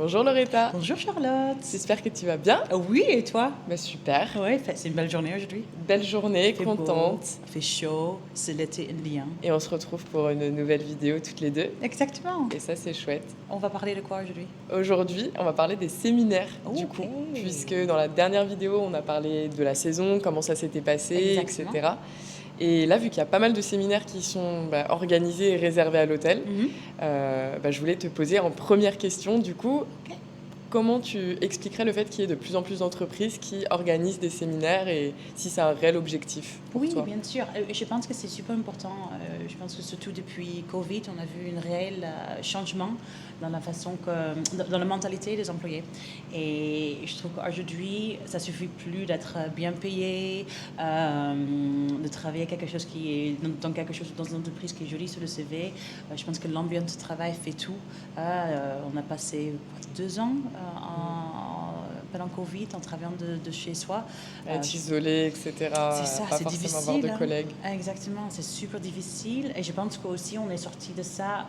Bonjour Loretta, Bonjour Charlotte. j'espère que tu vas bien. Oui, et toi? Bah super, Oui, c'est une belle journée aujourd'hui. belle journée, Il fait contente. beau, il fait chaud, c'est l'été indien. Et on se retrouve pour une nouvelle vidéo toutes les deux. Exactement. Et ça c'est chouette. On va parler de quoi aujourd'hui? Aujourd'hui, on va parler des séminaires du Ok. coup. Puisque dans la dernière vidéo, on a parlé de la saison, comment ça s'était passé, Exactement. etc. Et là, vu qu'il y a pas mal de séminaires qui sont organisés et réservés à l'hôtel, je voulais te poser en première question du coup, Ok. comment tu expliquerais le fait qu'il y ait de plus en plus d'entreprises qui organisent des séminaires et si c'est un réel objectif pour Oui, toi? bien sûr. Je pense que c'est super important. Je pense que surtout depuis Covid, on a vu un réel changement dans la façon dans la mentalité des employés. Et je trouve qu'aujourd'hui, ça suffit plus d'être bien payé, de travailler quelque chose dans quelque chose dans une entreprise qui est jolie sur le CV. Je pense que l'ambiance de travail fait tout. On a passé 2 ans pendant Covid en travaillant de chez soi. Être isolé, etc. C'est ça, Pas c'est forcément avoir de difficile. collègues. Exactement, c'est super difficile. Et je pense qu'aussi, on est sorti de ça,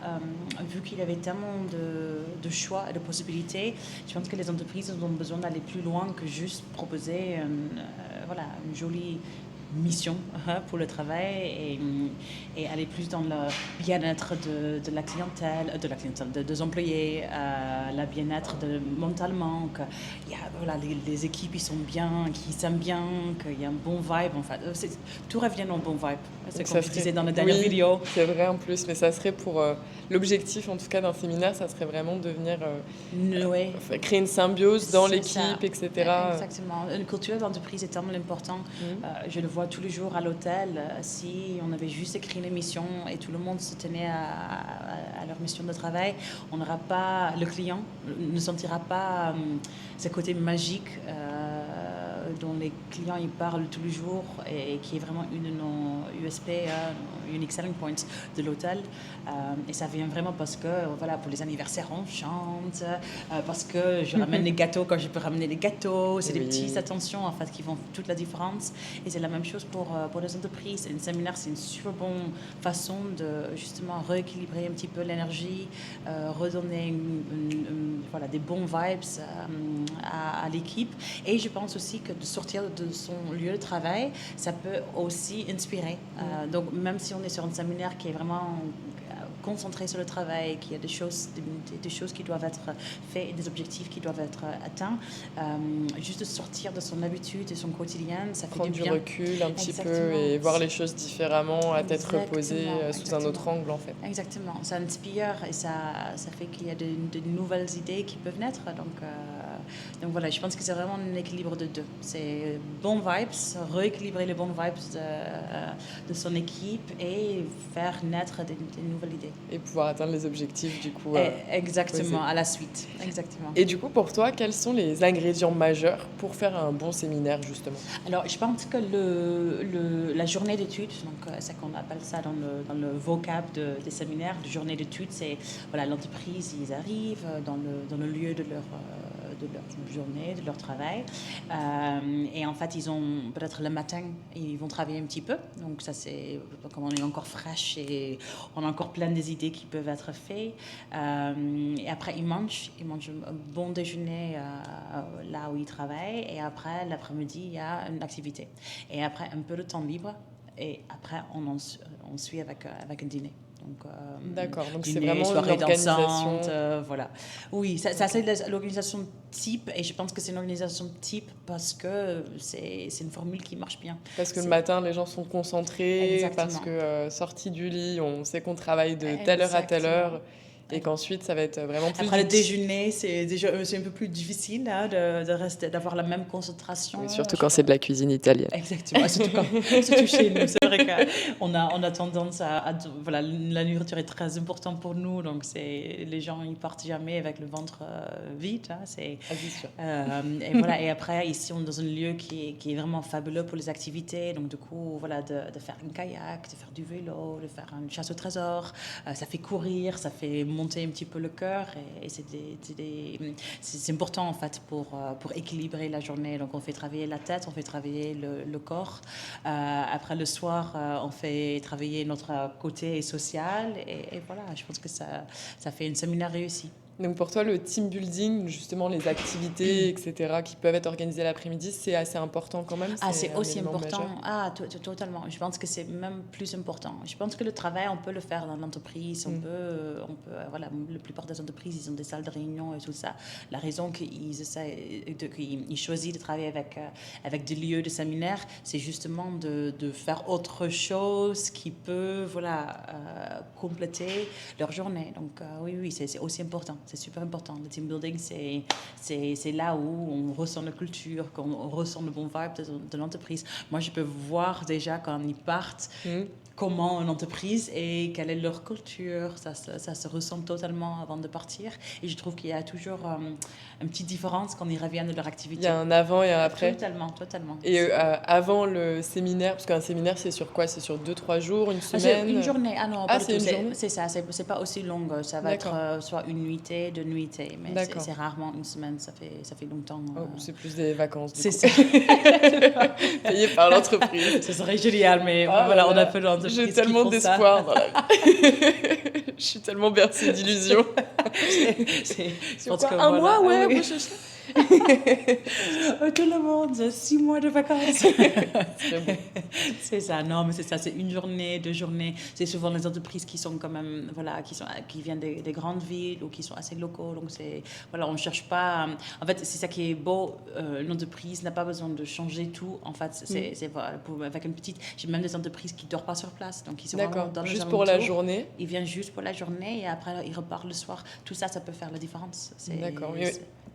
vu qu'il y avait tellement de choix et de possibilités. Je pense que les entreprises ont besoin d'aller plus loin que juste proposer une jolie mission pour le travail et aller plus dans le bien-être de la clientèle, des employés, le bien-être mentalement, que les équipes ils sont bien, qu'ils s'aiment bien, qu'il y a un bon vibe. Enfin, tout revient au bon vibe. C'est comme je disais dans la dernière vidéo. C'est vrai en plus, mais ça serait pour l'objectif en tout cas d'un séminaire, ça serait vraiment de venir créer une symbiose dans l'équipe, etc. Exactement. Une culture d'entreprise est tellement importante. Je le vois tous les jours à l'hôtel. Si on avait juste écrit une mission et tout le monde se tenait à leur mission de travail, on n'aura pas, le client ne sentira pas ce côté magique dont les clients ils parlent tous les jours et qui est vraiment une de nos USP, Unique Selling Points de l'hôtel. Et ça vient vraiment parce que, pour les anniversaires, on chante, parce que je ramène les gâteaux quand je peux ramener les gâteaux. C'est des petites attentions, en fait, qui font toute la différence. Et c'est la même chose pour les entreprises. Un séminaire, c'est une super bonne façon de, justement, rééquilibrer un petit peu l'énergie, redonner des bons vibes à l'équipe. Et je pense aussi que de sortir de son lieu de travail, ça peut aussi inspirer. Donc, même si on est sur un séminaire qui est vraiment concentré sur le travail, qu'il y a des choses qui doivent être faites et des objectifs qui doivent être atteints, juste de sortir de son habitude et son quotidien, ça fait prendre du bien. Du recul un petit peu et voir les choses différemment, à tête reposée, sous un autre angle en fait. Exactement, ça inspire et ça fait qu'il y a de nouvelles idées qui peuvent naître. Donc voilà, je pense que c'est vraiment un équilibre de deux. C'est bons vibes, rééquilibrer les bons vibes de son équipe et faire naître des nouvelles idées. Et pouvoir atteindre les objectifs du coup. Exactement, posés. à la suite. Exactement. Et du coup, pour toi, quels sont les ingrédients majeurs pour faire un bon séminaire justement? Alors, je pense que la journée d'études, donc c'est qu'on appelle ça dans le vocab des séminaires, de journée d'études, c'est l'entreprise, ils arrivent dans le lieu de leur journée, de leur travail. Et en fait, ils ont peut-être le matin, ils vont travailler un petit peu. Donc ça, c'est comme on est encore fraîche et on a encore plein des idées qui peuvent être faites. Et après, ils mangent un bon déjeuner là où ils travaillent. Et après, l'après-midi, il y a une activité. Et après, un peu de temps libre. Et après, on suit avec un dîner. D'accord, donc dîner, c'est vraiment soirée une organisation. dansante, Oui, ça c'est l'organisation type et je pense que c'est une organisation type parce que c'est une formule qui marche bien. Parce que le matin, les gens sont concentrés, Exactement. parce que sortis du lit, on sait qu'on travaille de telle heure à telle heure. Et qu'ensuite, ça va être vraiment plus... Après le déjeuner, c'est un peu plus difficile de rester, d'avoir la même concentration. Oui, surtout quand c'est de la cuisine italienne. Exactement, surtout chez nous. C'est vrai qu'on a tendance la nourriture est très importante pour nous, donc les gens ils partent jamais avec le ventre vide. C'est sûr. Et après ici on est dans un lieu qui est vraiment fabuleux pour les activités, donc du coup de faire un kayak, de faire du vélo, de faire une chasse au trésor, ça fait courir, ça fait monter un petit peu le cœur et c'est important en fait pour équilibrer la journée. Donc on fait travailler la tête, on fait travailler le corps. Après le soir, on fait travailler notre côté social et voilà, je pense que ça fait un séminaire réussi. Donc pour toi, le team building, justement les activités, etc., qui peuvent être organisées l'après-midi, c'est assez important quand même. C'est aussi important. Majeur. Totalement. Je pense que c'est même plus important. Je pense que le travail, on peut le faire dans l'entreprise. On peut, voilà, la plupart des entreprises, ils ont des salles de réunion et tout ça. La raison qu'ils choisissent de travailler avec des lieux de séminaire, c'est justement de faire autre chose qui peut, compléter leur journée. Donc oui, c'est aussi important. C'est super important. Le team building, c'est là où on ressent la culture, qu'on ressent le bon vibe de l'entreprise. Moi, je peux voir déjà quand ils partent comment une entreprise et quelle est leur culture. Ça se ressent totalement avant de partir. Et je trouve qu'il y a toujours une petite différence quand ils reviennent de leur activité. Il y a un avant et un après. Totalement. Et avant le séminaire, parce qu'un séminaire, c'est sur quoi? C'est sur 2-3 jours, une semaine? Une journée. Ah non, pas du c'est tout. Une journée. C'est ça, c'est pas aussi long. Ça va être soit une nuitée, 2 nuitées. Mais c'est rarement une semaine, ça fait longtemps. C'est plus des vacances. C'est ça. Payé par l'entreprise. Ce serait génial, mais voilà, on a peu d'entreprises. J'ai tellement d'espoir dans la vie. Je suis tellement bercée d'illusions. Je pense que un mois, ouais. Oui. Tout le monde, 6 mois de vacances. Bon. C'est ça, non, mais c'est ça, c'est une journée, 2 journées. C'est souvent les entreprises qui sont quand même, qui viennent des grandes villes ou qui sont assez locaux. Donc on ne cherche pas. En fait, c'est ça qui est beau. L'entreprise n'a pas besoin de changer tout. En fait, avec une petite. J'ai même des entreprises qui ne dorment pas sur place. Donc, ils sont vraiment dans juste pour la journée. Ils viennent juste pour la journée et après, ils repartent le soir. Tout ça, ça peut faire la différence. D'accord.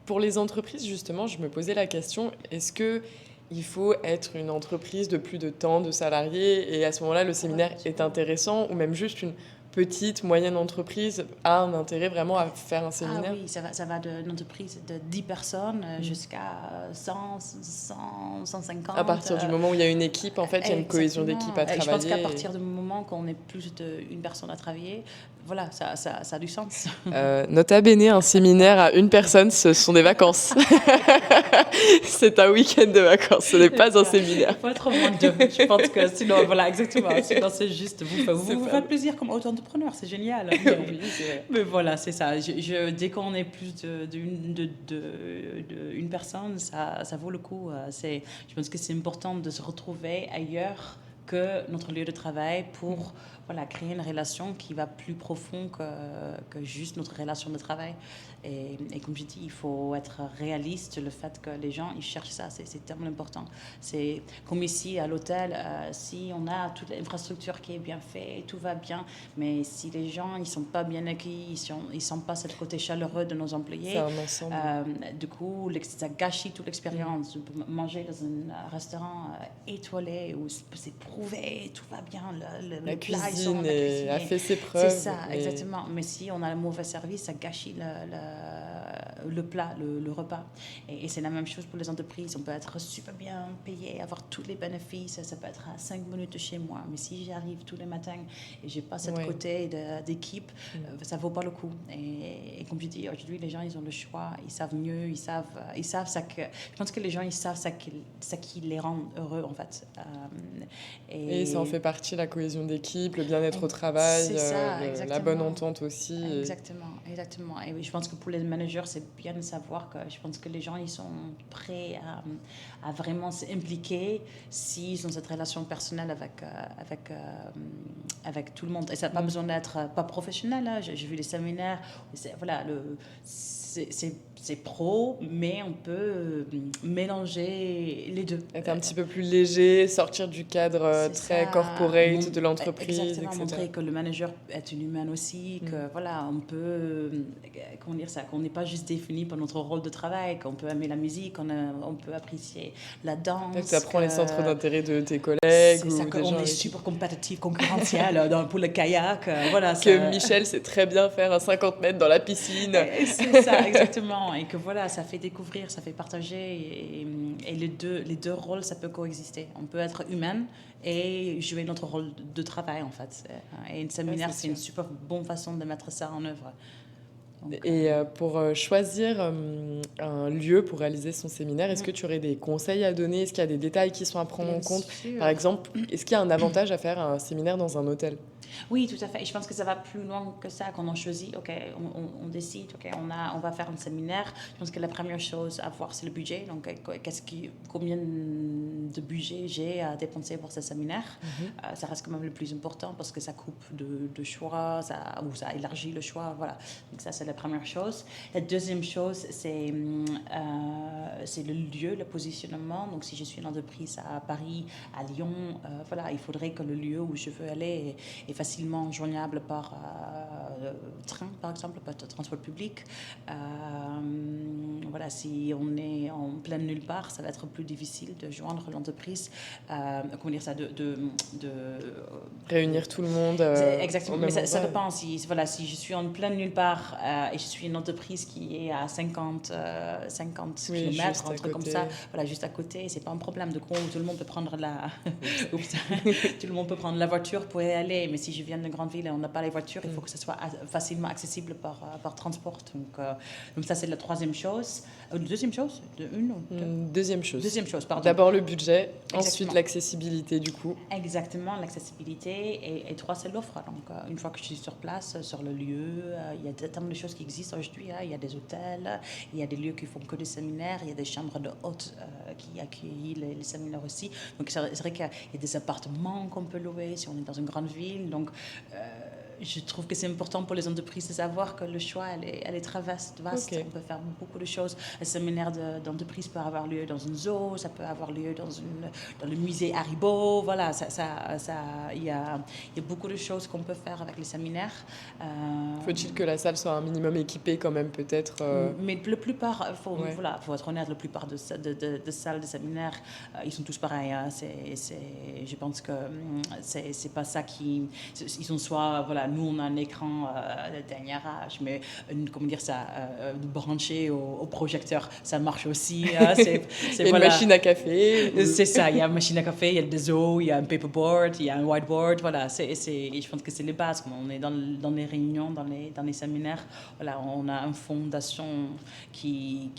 Pour les entreprises, justement, je me posais la question, est-ce qu'il faut être une entreprise de plus de tant de salariés et à ce moment-là, le séminaire est intéressant ou même juste une petite, moyenne entreprise a un intérêt vraiment à faire un séminaire? Oui, ça va d'une entreprise de 10 personnes jusqu'à 100, 150. À partir du moment où il y a une équipe, en fait, il y a une cohésion d'équipe à travailler. Je pense qu'à partir du moment qu'on est plus d'une personne à travailler, voilà, ça a du sens. Nota bene, un séminaire à une personne, ce sont des vacances. C'est un week-end de vacances, ce n'est pas un séminaire. Il faut être moins de deux. Je pense que sinon, voilà, exactement. Sinon, c'est juste, vous faites plaisir comme auto-entrepreneur, c'est génial. Oui, c'est vrai. Mais voilà, c'est ça. Dès qu'on est plus d'une personne, ça vaut le coup. Je pense que c'est important de se retrouver ailleurs que notre lieu de travail pour créer une relation qui va plus profond que juste notre relation de travail. Et comme je dis, il faut être réaliste. Le fait que les gens ils cherchent ça, c'est tellement important. C'est comme ici à l'hôtel, si on a toute l'infrastructure qui est bien faite, tout va bien, mais si les gens ils sont pas bien accueillis, ils sont pas ce côté chaleureux de nos employés, c'est un ensemble. Du coup, ça gâchit toute l'expérience. Manger dans un restaurant étoilé où c'est prouvé, tout va bien, la plat, cuisine a fait ses preuves. C'est ça, exactement. Mais si on a le mauvais service, ça gâchit le plat, le repas. Et c'est la même chose pour les entreprises. On peut être super bien payé, avoir tous les bénéfices. Ça peut être à 5 minutes de chez moi. Mais si j'arrive tous les matins et j'ai pas cette côté d'équipe, ça vaut pas le coup. Et comme je dis, aujourd'hui, les gens, ils ont le choix. Ils savent mieux. Ils savent ça que... Je pense que les gens, ils savent ça qui les rend heureux, en fait. Et ça en fait partie, la cohésion d'équipe, le bien-être au travail, la bonne entente aussi. Exactement. Et je pense que pour les managers, c'est bien de savoir que je pense que les gens, ils sont prêts à vraiment s'impliquer s'ils ont cette relation personnelle avec tout le monde. Et ça n'a pas besoin d'être pas professionnel. Hein. J'ai vu les séminaires, c'est pro, mais on peut mélanger les deux. Être un petit peu plus léger, sortir du cadre très corporate de l'entreprise, exactement, etc. Montrer que le manager est une humaine aussi, que on peut, comment dire ça, qu'on n'est pas juste défini par notre rôle de travail, qu'on peut aimer la musique, on peut apprécier la danse. Tu apprends les centres d'intérêt de tes collègues. C'est ça, qu'on est super compétitif, concurrentiel pour le kayak. Que Michel sait très bien faire un 50 mètres dans la piscine. C'est ça, exactement. Et que ça fait découvrir, ça fait partager. Et les deux rôles, ça peut coexister. On peut être humain et jouer notre rôle de travail, en fait. Et un séminaire, c'est une super bonne façon de mettre ça en œuvre. Donc, et pour choisir un lieu pour réaliser son séminaire, est-ce que tu aurais des conseils à donner? Est-ce qu'il y a des détails qui sont à prendre en compte? Par exemple, est-ce qu'il y a un avantage à faire un séminaire dans un hôtel? Oui, tout à fait. Et je pense que ça va plus loin que ça quand on choisit, OK, on décide, OK, on va faire un séminaire. Je pense que la première chose à voir, c'est le budget. Donc, combien de budget j'ai à dépenser pour ce séminaire? Ça reste quand même le plus important parce que ça coupe de choix, ou ça élargit le choix. Voilà. Donc, ça, c'est la première chose. La deuxième chose, c'est le lieu, le positionnement. Donc, si je suis une entreprise à Paris, à Lyon, voilà, il faudrait que le lieu où je veux aller est facilement joignable par train, par exemple, par transport public. Voilà, si on est en plein nulle part, ça va être plus difficile de joindre l'entreprise. Comment dire ça, Réunir tout le monde exactement, au mais même ça endroit. dépend. Si je suis en plein nulle part et je suis une entreprise qui est à 50 Oui, km, juste un à truc comme côté. ça, voilà, juste à côté, c'est pas un problème. De coup, tout le monde peut prendre Oups. Tout le monde peut prendre la voiture pour y aller. Mais si je viens d'une grande ville et on n'a pas les voitures, il faut que ce soit facilement accessible par transport. Donc ça, c'est la troisième chose. Deuxième chose une ou deux Deuxième chose. Deuxième chose, pardon. D'abord le budget, Exactement. ensuite l'accessibilité du coup. Exactement, l'accessibilité. Et trois, c'est l'offre. Donc, une fois que je suis sur place, sur le lieu, il y a tellement de choses qui existent aujourd'hui. Il y a des hôtels, il y a des lieux qui font que des séminaires, il y a des chambres de hôtes qui accueillent les séminaires aussi. Donc, c'est vrai qu'il y a des appartements qu'on peut louer si on est dans une grande ville. Donc, je trouve que c'est important pour les entreprises de savoir que le choix, elle est très vaste. Okay. On peut faire beaucoup de choses. Un séminaire d'entreprise peut avoir lieu dans une zoo, ça peut avoir lieu dans le musée Haribo. Voilà, il y a beaucoup de choses qu'on peut faire avec les séminaires. Faut-il que la salle soit un minimum équipée quand même peut-être Mais la plupart, faut être honnête, la plupart de salles de séminaires, ils sont tous pareils. Hein. Je pense que c'est pas ça qui... Ils sont soit... Voilà, nous, on a un écran de dernier âge, mais branché au projecteur, ça marche aussi. Hein. Une machine à café. C'est ça, il y a une machine à café, il y a des os, il y a un paperboard, il y a un whiteboard. Voilà, je pense que c'est les bases. Quand on est dans les réunions, dans les séminaires, voilà, on a une fondation qui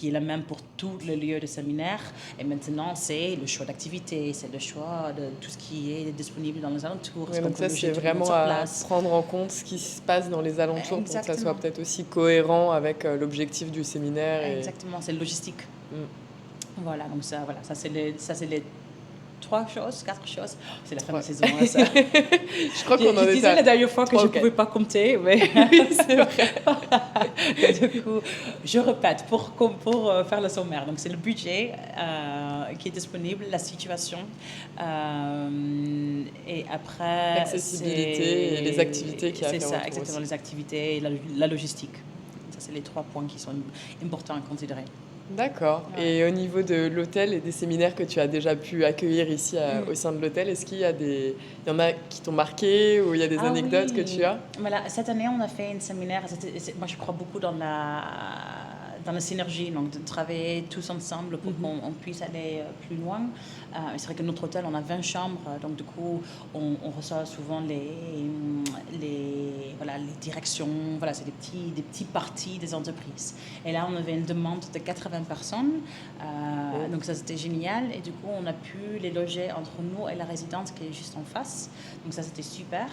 est la même pour tous les lieux de séminaire. Et maintenant, c'est le choix d'activité, c'est le choix de tout ce qui est disponible dans les alentours. Ouais, donc ça, c'est vraiment à prendre en compte ce qui se passe dans les alentours. Exactement. Pour que ça soit peut-être aussi cohérent avec l'objectif du séminaire. Exactement, c'est logistique. Voilà, donc ça c'est les 4 choses. C'est la fin de la saison. Hein, ça. Je crois qu'on en Je disais la dernière fois que je ne pouvais pas compter. Mais... oui, c'est vrai. Du coup, je répète pour faire le sommaire. Donc, c'est le budget qui est disponible, la situation. Et après... L'accessibilité et les activités qui C'est ça, exactement, aussi. Les activités et la logistique. Ça, c'est les 3 points qui sont importants à considérer. D'accord. Ouais. Et au niveau de l'hôtel et des séminaires que tu as déjà pu accueillir ici au sein de l'hôtel, est-ce qu'il y en a qui t'ont marqué ou il y a des anecdotes que tu as? Voilà, cette année, on a fait un séminaire. Moi, je crois beaucoup dans la synergie, donc de travailler tous ensemble pour qu'on puisse aller plus loin. C'est vrai que notre hôtel, on a 20 chambres, donc du coup, on reçoit souvent les directions, voilà, c'est des petits partis des entreprises. Et là, on avait une demande de 80 personnes, donc ça, c'était génial. Et du coup, on a pu les loger entre nous et la résidence qui est juste en face. Donc ça, c'était super.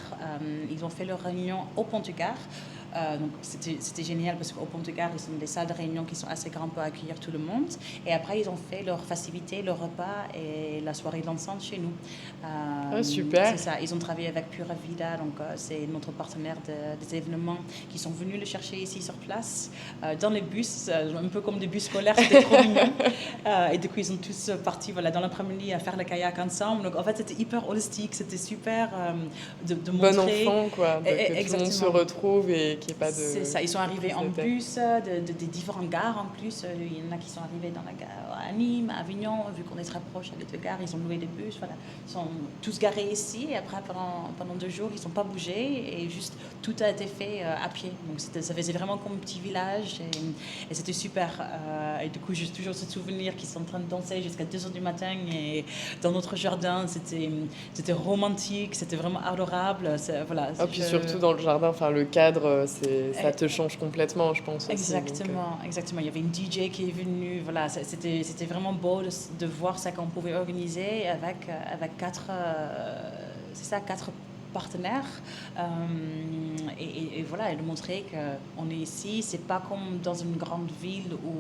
Ils ont fait leur réunion au Pont-du-Gard. Donc c'était génial parce qu'au Pont-du-Gard, ils ont des salles de réunion qui sont assez grandes pour accueillir tout le monde. Et après, ils ont fait leur facilité, leur repas et la soirée dansante chez nous. Super. C'est ça. Ils ont travaillé avec Pura Vida, donc c'est notre partenaire des événements qui sont venus le chercher ici sur place dans les bus, un peu comme des bus scolaires. C'était trop mignon. Et du coup, ils sont tous partis dans l'après-midi à faire le kayak ensemble. Donc en fait, c'était hyper holistique, c'était super de montrer. Bon enfant, quoi. Que tout le monde se retrouve et qu'il n'y ait pas de... C'est ça, ils sont arrivés en bus des différentes gares en plus. Il y en a qui sont arrivés dans la gare à Nîmes, à Avignon, vu qu'on est très proche des 2 gares, ils ont loué des bus. Voilà. Ils sont tous garés ici et après, pendant 2 jours, ils ne sont pas bougés et juste tout a été fait à pied. Donc ça faisait vraiment comme un petit village et c'était super. Et du coup, j'ai toujours ce souvenir qu'ils sont en train de danser jusqu'à 2h du matin et dans notre jardin, c'était romantique, c'était vraiment adorable. Voilà, puis surtout dans le jardin, le cadre, ça te change complètement, je pense. Exactement, aussi, exactement. Il y avait une DJ qui est venue. Voilà, c'était vraiment beau de voir ça qu'on pouvait organiser avec 4 partenaire et voilà, et de montrer qu'on est ici. C'est pas comme dans une grande ville où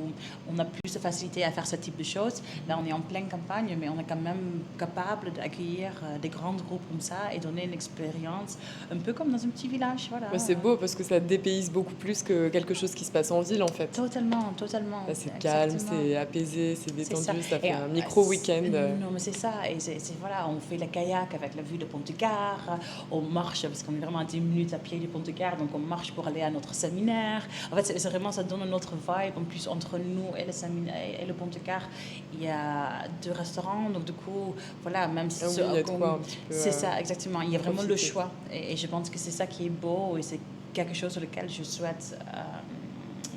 on a plus de facilité à faire ce type de choses. Là, on est en pleine campagne, mais on est quand même capable d'accueillir des grands groupes comme ça et donner une expérience un peu comme dans un petit village. Voilà. Ouais, c'est beau parce que ça dépayse beaucoup plus que quelque chose qui se passe en ville en fait. Totalement, totalement. Là, c'est calme, Exactement. c'est apaisé, c'est détendu, ça fait Et, un micro-week-end. Non, mais c'est ça. Et voilà, on fait le kayak avec la vue de Pont-de-Gare. On marche, parce qu'on est vraiment à 10 minutes à pied du Pont-de-Gare, donc on marche pour aller à notre séminaire. En fait, c'est vraiment, ça donne une autre vibe. En plus, entre nous et le séminaire et le Pont-de-Gare, il y a 2 restaurants. Donc, du coup, voilà, même si... Ah oui, il y a de quoi un petit peu, c'est ça, exactement. Il y a vraiment le profiter. choix. Et je pense que c'est ça qui est beau et c'est quelque chose sur lequel je souhaite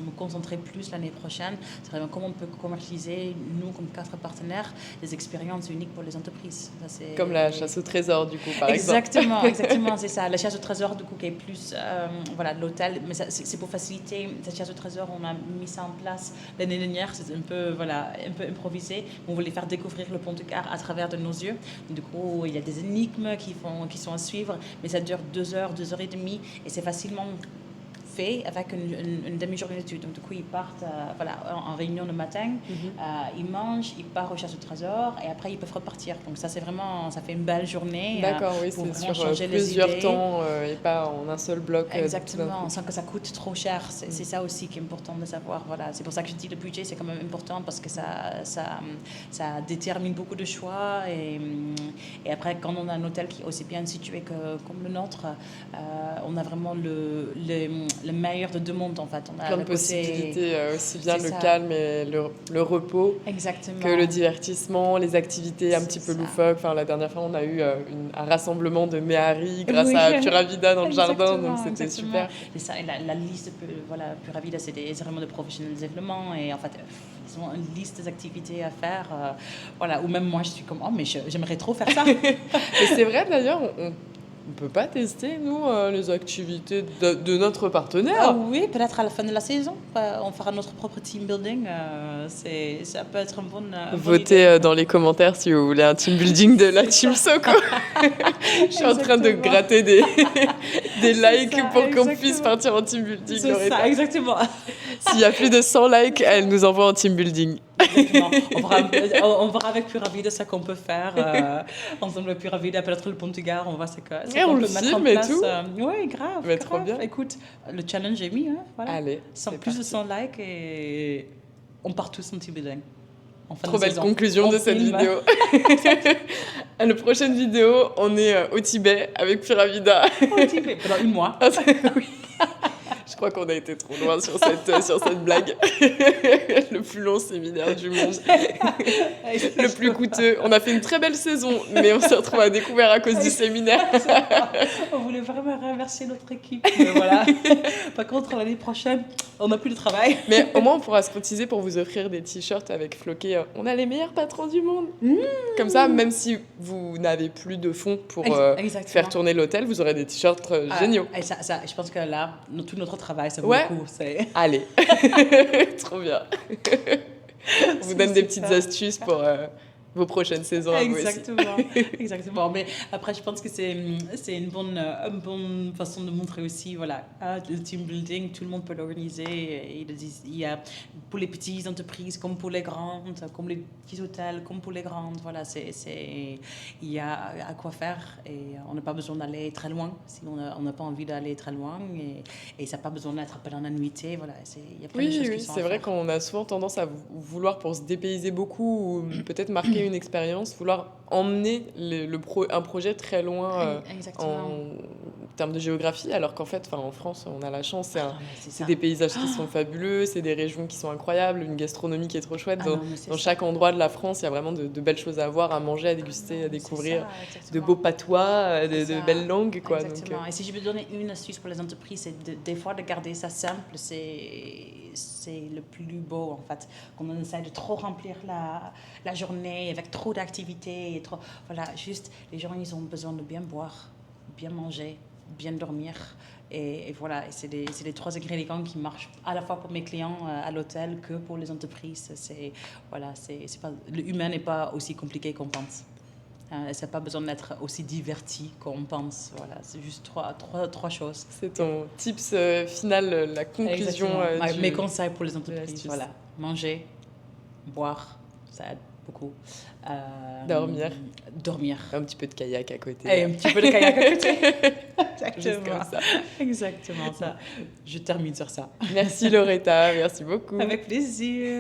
me concentrer plus l'année prochaine. C'est vraiment comment on peut commercialiser, nous, comme 4 partenaires, des expériences uniques pour les entreprises. Ça, c'est... Comme la chasse au trésor, du coup, par Exactement, exemple. exactement, c'est ça. La chasse au trésor, du coup, qui est plus voilà, l'hôtel. Mais ça, c'est pour faciliter cette chasse au trésor. On a mis ça en place l'année dernière. C'est un peu, voilà, un peu improvisé. On voulait faire découvrir le Pont-de-Gare à travers de nos yeux. Du coup, il y a des énigmes qui sont à suivre, mais ça dure 2 heures, 2 heures et demie. Et c'est facilement fait avec une demi-journée d'études. Donc, du coup, ils partent voilà, en réunion le matin, ils mangent, ils partent au chasse au trésor et après, ils peuvent repartir. Donc, ça, c'est vraiment, ça fait une belle journée. D'accord, oui, pour c'est vraiment sur changer les plusieurs idées. temps et pas en un seul bloc. Exactement, sans que ça coûte trop cher. C'est ça aussi qui est important de savoir. Voilà. C'est pour ça que je dis le budget, c'est quand même important parce que ça détermine beaucoup de choix. Et après, quand on a un hôtel qui est aussi bien situé comme le nôtre, on a vraiment le meilleur de 2 mondes en fait. On a Plein de le côté... possibilités, aussi bien C'est le ça. calme et le repos Exactement. que le divertissement, les activités un C'est petit peu ça. loufoques. Enfin, la dernière fois, on a eu un rassemblement de Méhari grâce Oui. à Pura Vida dans le jardin, donc Exactement, c'était exactement. super. Et ça, et la liste, voilà, Pura Vida, c'est vraiment de professionnels de développement. Et en fait, ils ont une liste d'activités à faire. Voilà, ou même moi, je suis comme, oh, mais j'aimerais trop faire ça. Et c'est vrai d'ailleurs, on peut pas tester, nous, les activités de notre Ah partenaire. oui, peut-être à la fin de la saison, on fera notre propre team building. Ça peut être une bonne idée. Votez dans les commentaires si vous voulez un team building de la Team Soko. Je suis en train de Exactement. gratter des likes ça, pour qu'on exactement. puisse partir en team building. C'est Loretta. ça, exactement. S'il y a plus de 100 likes, elle nous envoie en team building. Exactement. On verra avec Pura Vida ce qu'on peut faire ensemble avec Pura Vida, peut-être le Pont-de-Gare, on voit ce Et on qu'on le peut mettre en filme et place. tout. Oui, grave. Mais trop bien. Écoute, le challenge est mis. Hein, voilà. Allez, Sans c'est plus de parti. 100 likes et on part tous en team building. En fin Trop de belle saison. conclusion On de cette filme. vidéo. À la prochaine vidéo, on est au Tibet avec Pura Vida. Au Tibet, pendant 1 mois. Oui. Je crois qu'on a été trop loin sur cette blague. Le plus long séminaire du monde. Le plus coûteux. On a fait une très belle saison, mais on s'est retrouvé à découvert à cause du séminaire. On voulait vraiment remercier notre équipe. Mais voilà. Par contre, l'année prochaine, on n'a plus de travail. Mais au moins, on pourra se cotiser pour vous offrir des t-shirts avec floqué on a les meilleurs patrons du monde. Comme ça, même si vous n'avez plus de fonds pour Exactement. faire tourner l'hôtel, vous aurez des t-shirts géniaux. Et ça, je pense que là, tout notre travail, ça vaut Ouais. le coup. Allez, trop bien. On vous donne des petites astuces pour vos prochaines saisons à vous aussi. Exactement, exactement. Mais après, je pense que c'est une bonne façon de montrer aussi, voilà, le team building, tout le monde peut l'organiser. Il y a pour les petites entreprises comme pour les grandes, comme les petits hôtels, comme pour les grandes. Voilà, il y a à quoi faire et on n'a pas besoin d'aller très loin si on n'a pas envie d'aller très loin et ça n'a pas besoin d'être appelé en annuité. Voilà, il y a plein de choses qui sont à c'est vrai faire. qu'on a souvent tendance à vouloir, pour se dépayser beaucoup, ou peut-être marquer une expérience, vouloir emmener un projet très loin en termes de géographie, alors qu'en fait, en France, on a la chance, c'est des paysages qui sont fabuleux, c'est des régions qui sont incroyables, une gastronomie qui est trop chouette. Dans chaque endroit de la France, il y a vraiment de belles choses à voir, à manger, à déguster, à découvrir, de beaux patois, de belles langues. Quoi, exactement. Donc, et si je peux donner une astuce pour les entreprises, c'est des fois de garder ça simple, c'est le plus beau en fait. Quand on essaie de trop remplir la journée avec trop d'activités et trop, voilà, juste les gens ils ont besoin de bien boire, bien manger, bien dormir et voilà, et c'est les 3 ingrédients qui marchent à la fois pour mes clients à l'hôtel que pour les entreprises. Voilà, c'est pas, le humain n'est pas aussi compliqué qu'on pense. Ça n'a pas besoin d'être aussi diverti qu'on pense. Voilà, c'est juste trois choses. C'est ton tips final, la conclusion Mes conseils pour les de entreprises. l'astuce. Voilà, manger, boire, ça aide beaucoup. Dormir. Un petit peu de kayak à côté. Et un petit peu de kayak à côté. Juste comme ça. Exactement ça. Je termine sur ça. Merci Loretta, merci beaucoup. Avec plaisir.